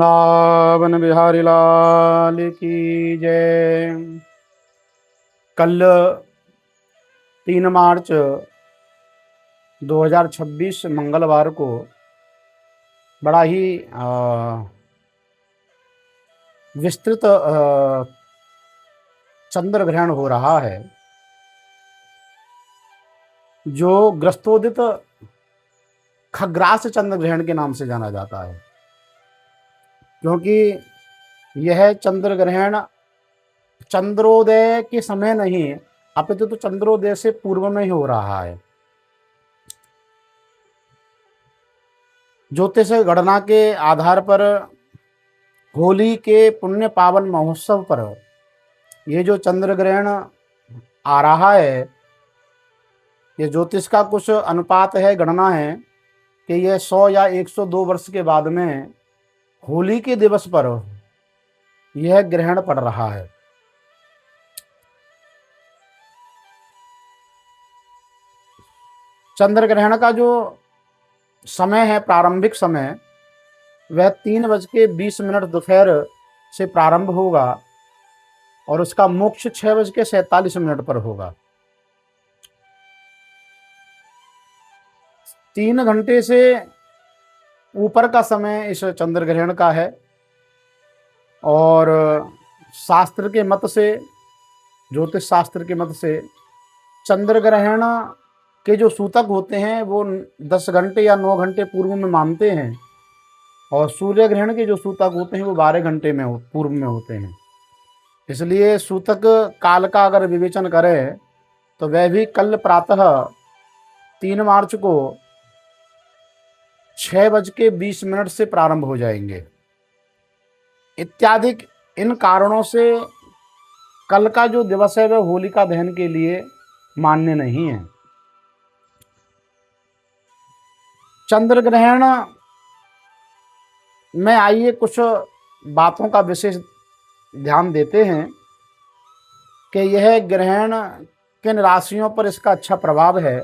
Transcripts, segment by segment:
वृंदावन बिहारी लाल की जय। कल 3 मार्च 2026 मंगलवार को बड़ा ही विस्तृत चंद्र ग्रहण हो रहा है, जो ग्रस्तोदित खग्रास चंद्र ग्रहण के नाम से जाना जाता है, क्योंकि यह चंद्र ग्रहण चंद्रोदय के समय नहीं अपितु तो चंद्रोदय से पूर्व में ही हो रहा है। ज्योतिष गणना के आधार पर होली के पुण्य पावन महोत्सव पर ये जो चंद्र ग्रहण आ रहा है, ये ज्योतिष का कुछ अनुपात है, गणना है कि यह 100 या 102 वर्ष के बाद में होली के दिवस पर यह ग्रहण पड़ रहा है। चंद्र ग्रहण का जो समय है, प्रारंभिक समय, वह 3:20 दोपहर से प्रारंभ होगा और उसका मोक्ष 6:47 पर होगा। 3 घंटे से ऊपर का समय इस चंद्र ग्रहण का है और शास्त्र के मत से, ज्योतिष शास्त्र के मत से, चंद्र ग्रहण के जो सूतक होते हैं वो 10 घंटे या 9 घंटे पूर्व में मानते हैं और सूर्य ग्रहण के जो सूतक होते हैं वो 12 घंटे में पूर्व में होते हैं। इसलिए सूतक काल का अगर विवेचन करें तो वह भी कल प्रातः 3 मार्च को 6:20 से प्रारंभ हो जाएंगे। इत्यादि इन कारणों से कल का जो दिवस है वह होलिका दहन के लिए मान्य नहीं है। चंद्र ग्रहण में आइए कुछ बातों का विशेष ध्यान देते हैं कि यह ग्रहण किन राशियों पर इसका अच्छा प्रभाव है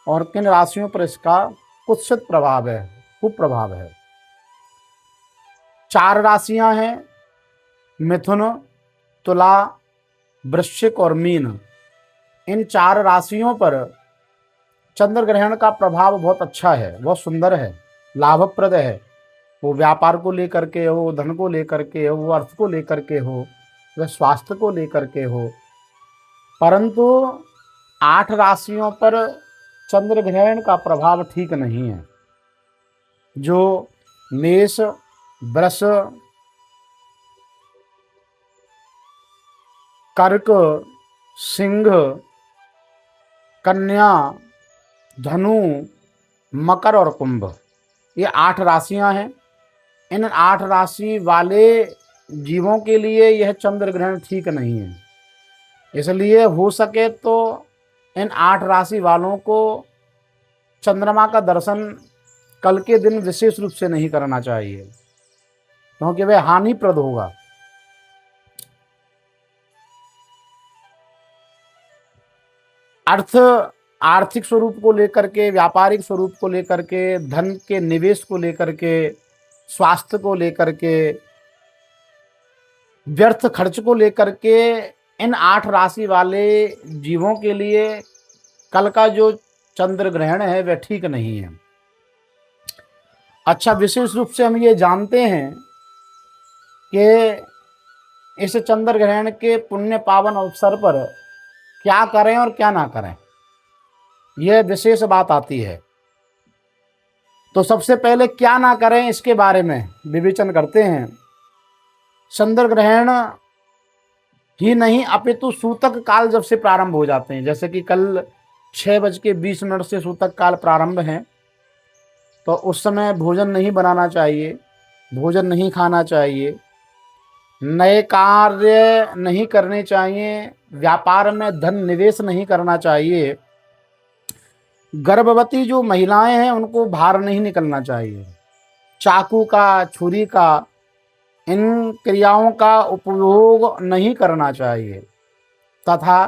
और किन राशियों पर इसका कुत्सित प्रभाव है, कुप्रभाव है। 4 राशियां हैं, मिथुन, तुला, वृश्चिक और मीन। इन 4 राशियों पर चंद्र ग्रहण का प्रभाव बहुत अच्छा है, बहुत सुंदर है, लाभप्रद है। वो व्यापार को लेकर के हो, धन को लेकर के हो, अर्थ को लेकर के हो, वह स्वास्थ्य को लेकर के हो। परंतु 8 राशियों पर चंद्र ग्रहण का प्रभाव ठीक नहीं है, जो मेष, वृष, कर्क, सिंह, कन्या, धनु, मकर और कुंभ, ये 8 राशियां हैं। इन 8 राशि वाले जीवों के लिए यह चंद्र ग्रहण ठीक नहीं है। इसलिए हो सके तो इन 8 राशि वालों को चंद्रमा का दर्शन कल के दिन विशेष रूप से नहीं करना चाहिए, क्योंकि वह हानिप्रद होगा। आर्थिक स्वरूप को लेकर के, व्यापारिक स्वरूप को लेकर के, धन के निवेश को लेकर के, स्वास्थ्य को लेकर के, व्यर्थ खर्च को लेकर के, इन 8 राशि वाले जीवों के लिए कल का जो चंद्र ग्रहण है वह ठीक नहीं है। अच्छा, विशेष रूप से हम ये जानते हैं कि इस चंद्र ग्रहण के पुण्य पावन अवसर पर क्या करें और क्या ना करें, यह विशेष बात आती है। तो सबसे पहले क्या ना करें इसके बारे में विवेचन करते हैं। चंद्र ग्रहण ही नहीं अपितु सूतक काल जब से प्रारंभ हो जाते हैं, जैसे कि कल 6:20 से सूतक काल प्रारंभ है, तो उस समय भोजन नहीं बनाना चाहिए, भोजन नहीं खाना चाहिए, नए कार्य नहीं करने चाहिए, व्यापार में धन निवेश नहीं करना चाहिए, गर्भवती जो महिलाएं हैं उनको बाहर नहीं निकलना चाहिए, चाकू का, छुरी का, इन क्रियाओं का उपयोग नहीं करना चाहिए, तथा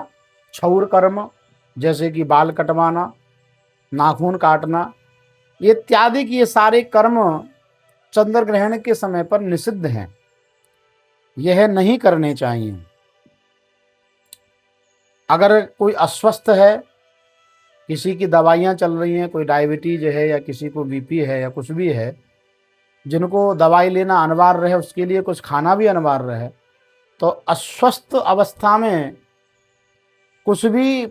क्षौर कर्म जैसे कि बाल कटवाना, नाखून काटना, ये इत्यादि ये सारे कर्म चंद्र ग्रहण के समय पर निषिद्ध हैं, यह नहीं करने चाहिए। अगर कोई अस्वस्थ है, किसी की दवाइयाँ चल रही हैं, कोई डायबिटीज है या किसी को बीपी है या कुछ भी है, जिनको दवाई लेना अनिवार्य है, उसके लिए कुछ खाना भी अनिवार्य है, तो अस्वस्थ अवस्था में कुछ भी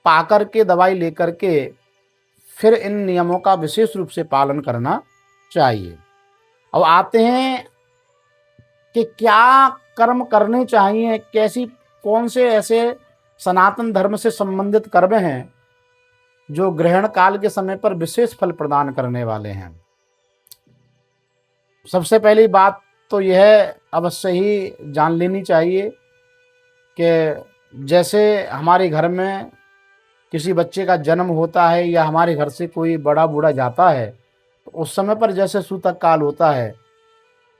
पाकर के दवाई लेकर के फिर इन नियमों का विशेष रूप से पालन करना चाहिए। अब आते हैं कि क्या कर्म करने चाहिए, कैसी कौन से ऐसे सनातन धर्म से संबंधित कर्म हैं जो ग्रहण काल के समय पर विशेष फल प्रदान करने वाले हैं। सबसे पहली बात तो यह अवश्य ही जान लेनी चाहिए कि जैसे हमारे घर में किसी बच्चे का जन्म होता है या हमारे घर से कोई बड़ा बूढ़ा जाता है, तो उस समय पर जैसे सूतक काल होता है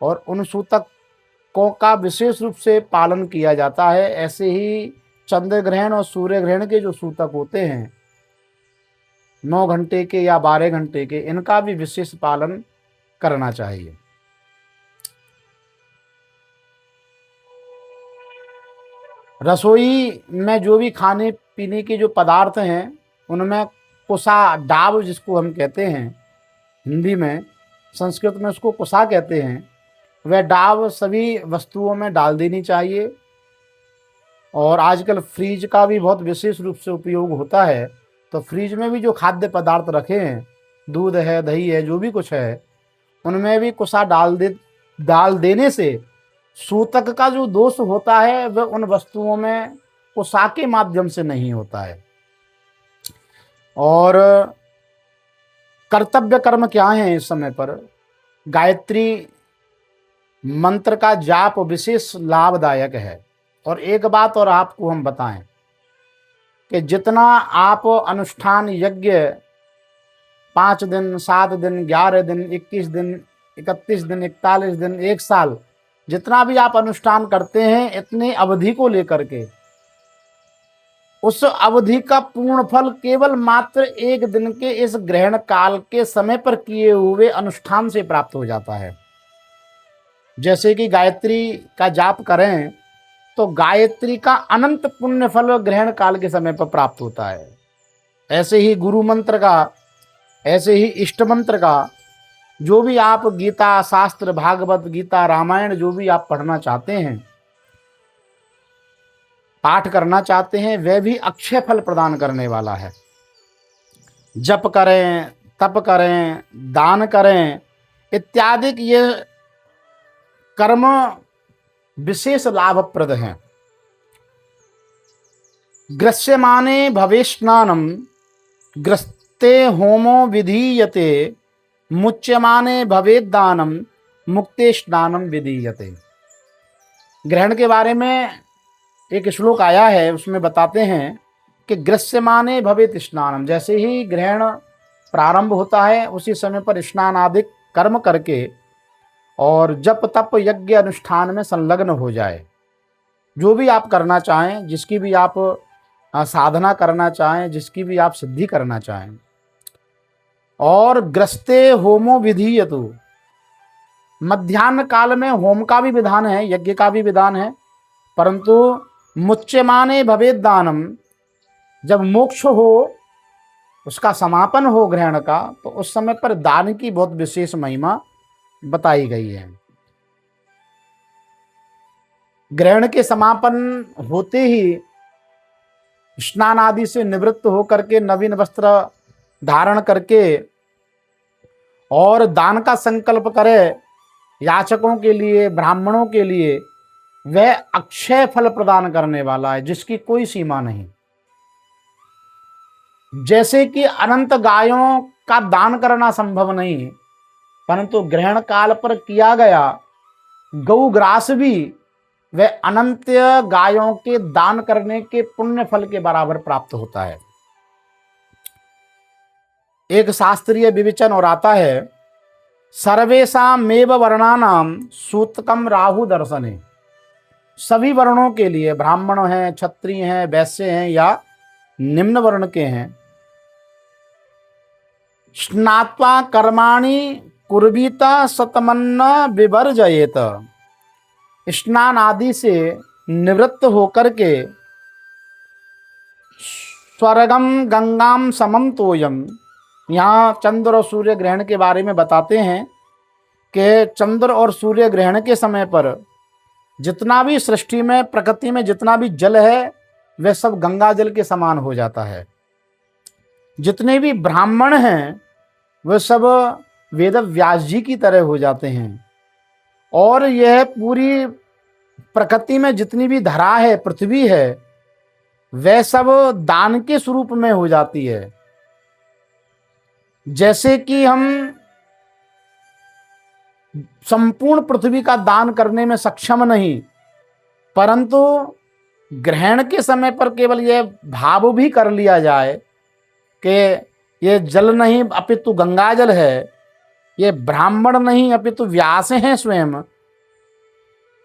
और उन सूतकों का विशेष रूप से पालन किया जाता है, ऐसे ही चंद्र ग्रहण और सूर्य ग्रहण के जो सूतक होते हैं 9 घंटे के या 12 घंटे के, इनका भी विशेष पालन करना चाहिए। रसोई में जो भी खाने पीने के जो पदार्थ हैं, उनमें कुसा डाव जिसको हम कहते हैं हिंदी में, संस्कृत में उसको कुसा कहते हैं, वह डाव सभी वस्तुओं में डाल देनी चाहिए। और आजकल फ्रीज का भी बहुत विशेष रूप से उपयोग होता है, तो फ्रीज में भी जो खाद्य पदार्थ रखे हैं, दूध है, दही है, जो भी कुछ है, उनमें भी कुसा डाल देने से सूतक का जो दोष होता है वह उन वस्तुओं में कुसा के माध्यम से नहीं होता है। और कर्तव्य कर्म क्या है इस समय पर? गायत्री मंत्र का जाप विशेष लाभदायक है। और एक बात और आपको हम बताएं कि जितना आप अनुष्ठान यज्ञ 5 दिन, 7 दिन, 11 दिन, 21 दिन, 31 दिन, 41 दिन, 1 साल, जितना भी आप अनुष्ठान करते हैं, इतने अवधि को लेकर के उस अवधि का पूर्ण फल केवल मात्र 1 दिन के इस ग्रहण काल के समय पर किए हुए अनुष्ठान से प्राप्त हो जाता है। जैसे कि गायत्री का जाप करें तो गायत्री का अनंत पुण्य फल ग्रहण काल के समय पर प्राप्त होता है। ऐसे ही गुरु मंत्र का, ऐसे ही इष्ट मंत्र का, जो भी आप गीता शास्त्र, भागवत गीता, रामायण जो भी आप पढ़ना चाहते हैं, पाठ करना चाहते हैं, वह भी अक्षय फल प्रदान करने वाला है। जप करें, तप करें, दान करें इत्यादि ये कर्म विशेष लाभप्रद हैं। ग्रस्यमाने भवे स्नानम ग्रस्ते होमो विधीयते मुच्यमाने भवेद दानम मुक्ते स्नानम विधीयते। ग्रहण के बारे में एक श्लोक आया है, उसमें बताते हैं कि ग्रस्यमाने भवेत स्नानम, जैसे ही ग्रहण प्रारंभ होता है उसी समय पर स्नान आदि कर्म करके और जप तप यज्ञ अनुष्ठान में संलग्न हो जाए। जो भी आप करना चाहें, जिसकी भी आप साधना करना चाहें, जिसकी भी आप सिद्धि करना चाहें। और ग्रस्ते होमो विधीयतु, मध्याह्न काल में होम का भी विधान है, यज्ञ का भी विधान है, परंतु मुच्यमाने भवेद दानम, जब मोक्ष हो, उसका समापन हो ग्रहण का, तो उस समय पर दान की बहुत विशेष महिमा बताई गई है। ग्रहण के समापन होते ही स्नान आदि से निवृत्त होकर के नवीन वस्त्र धारण करके और दान का संकल्प करे याचकों के लिए, ब्राह्मणों के लिए, वह अक्षय फल प्रदान करने वाला है जिसकी कोई सीमा नहीं। जैसे कि अनंत गायों का दान करना संभव नहीं, परंतु ग्रहण काल पर किया गया गौग्रास भी वह अनंत गायों के दान करने के पुण्य फल के बराबर प्राप्त होता है। एक शास्त्रीय विवेचन और आता है, सर्वेषामेव वर्णानाम सूतकम राहु दर्शने, सभी वर्णों के लिए, ब्राह्मण हैं, क्षत्रिय हैं, वैश्य हैं या निम्न वर्ण के हैं, स्नात्वा कर्माणि कुर्बीता शतमन्न विवर्जयेत, स्नान आदि से निवृत्त होकर के स्वर्गम गंगाम समम तोयम। यहाँ चंद्र और सूर्य ग्रहण के बारे में बताते हैं कि चंद्र और सूर्य ग्रहण के समय पर जितना भी सृष्टि में, प्रकृति में जितना भी जल है वह सब गंगा जल के समान हो जाता है। जितने भी ब्राह्मण हैं वह सब वेद व्यास जी की तरह हो जाते हैं। और यह पूरी प्रकृति में जितनी भी धरा है, पृथ्वी है, वह सब दान के स्वरूप में हो जाती है। जैसे कि हम संपूर्ण पृथ्वी का दान करने में सक्षम नहीं, परंतु ग्रहण के समय पर केवल यह भाव भी कर लिया जाए कि ये जल नहीं अपितु गंगा जल है, ये ब्राह्मण नहीं अपितु व्यास हैं स्वयं,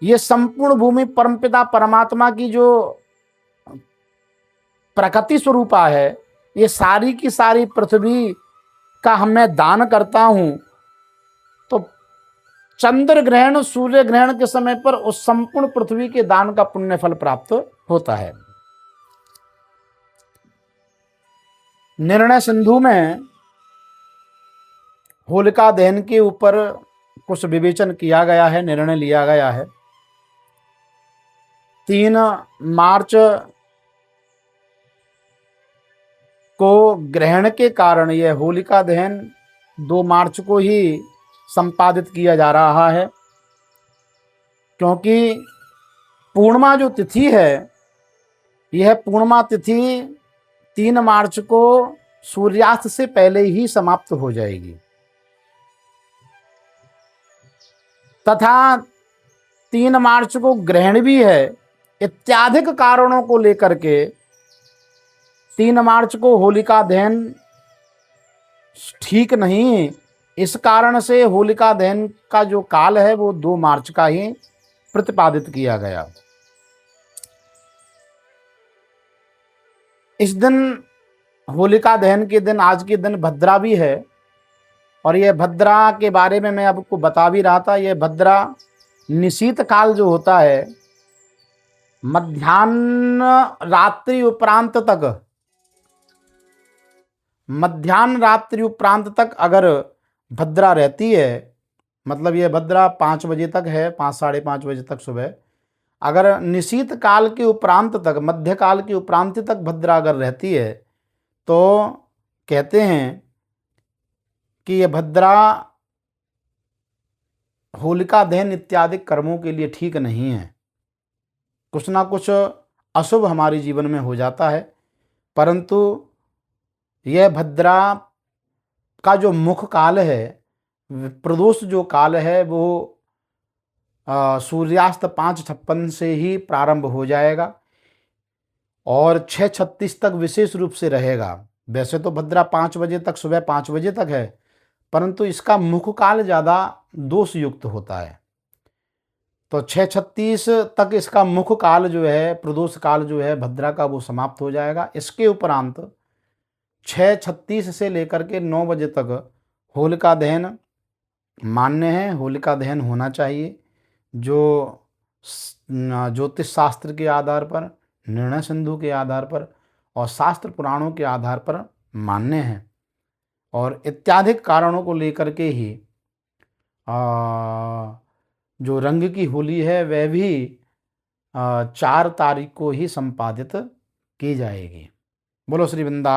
ये संपूर्ण भूमि परमपिता परमात्मा की जो प्रकृति स्वरूपा है, ये सारी की सारी पृथ्वी का मैं दान करता हूं, तो चंद्र ग्रहण सूर्य ग्रहण के समय पर उस संपूर्ण पृथ्वी के दान का पुण्य फल प्राप्त होता है। निर्णय सिंधु में होलिका दहन के ऊपर कुछ विवेचन किया गया है, निर्णय लिया गया है। 3 मार्च को ग्रहण के कारण यह होलिका दहन 2 मार्च को ही संपादित किया जा रहा है, क्योंकि पूर्णिमा जो तिथि है, यह पूर्णिमा तिथि 3 मार्च को सूर्यास्त से पहले ही समाप्त हो जाएगी, तथा 3 मार्च को ग्रहण भी है। इत्यादिक कारणों को लेकर के 3 मार्च को होलिका दहन ठीक नहीं। इस कारण से होलिका दहन का जो काल है वो 2 मार्च का ही प्रतिपादित किया गया। इस दिन होलिका दहन के दिन, आज के दिन भद्रा भी है, और यह भद्रा के बारे में मैं आपको बता भी रहा था। यह भद्रा निशीत काल जो होता है, मध्याह्न रात्रि उपरांत तक अगर भद्रा रहती है, मतलब यह भद्रा 5 बजे तक है, 5 साढ़े 5 बजे तक सुबह, अगर निशीत काल के उपरांत तक, मध्य काल के उपरांत तक भद्रा अगर रहती है, तो कहते हैं कि यह भद्रा होलिका दहन इत्यादि कर्मों के लिए ठीक नहीं है। कुछ ना कुछ अशुभ हमारे जीवन में हो जाता है, परंतु यह भद्रा का जो मुख काल है, प्रदोष जो काल है, वो सूर्यास्त 5:56 से ही प्रारंभ हो जाएगा और 6:36 तक विशेष रूप से रहेगा। वैसे तो भद्रा 5 बजे तक, सुबह 5 बजे तक है, परंतु इसका मुख काल ज़्यादा दोष युक्त होता है। तो 6:36 तक इसका मुख काल जो है, प्रदोष काल जो है भद्रा का, वो समाप्त हो जाएगा। इसके उपरांत 6:36 से लेकर के 9 बजे तक होलिका दहन मान्य है, होलिका दहन होना चाहिए, जो ज्योतिष शास्त्र के आधार पर, निर्णय सिंधु के आधार पर और शास्त्र पुराणों के आधार पर मान्य है। और इत्यादि कारणों को लेकर के ही जो रंग की होली है वह भी 4 तारीख को ही संपादित की जाएगी। बोलो श्री वृंदावन।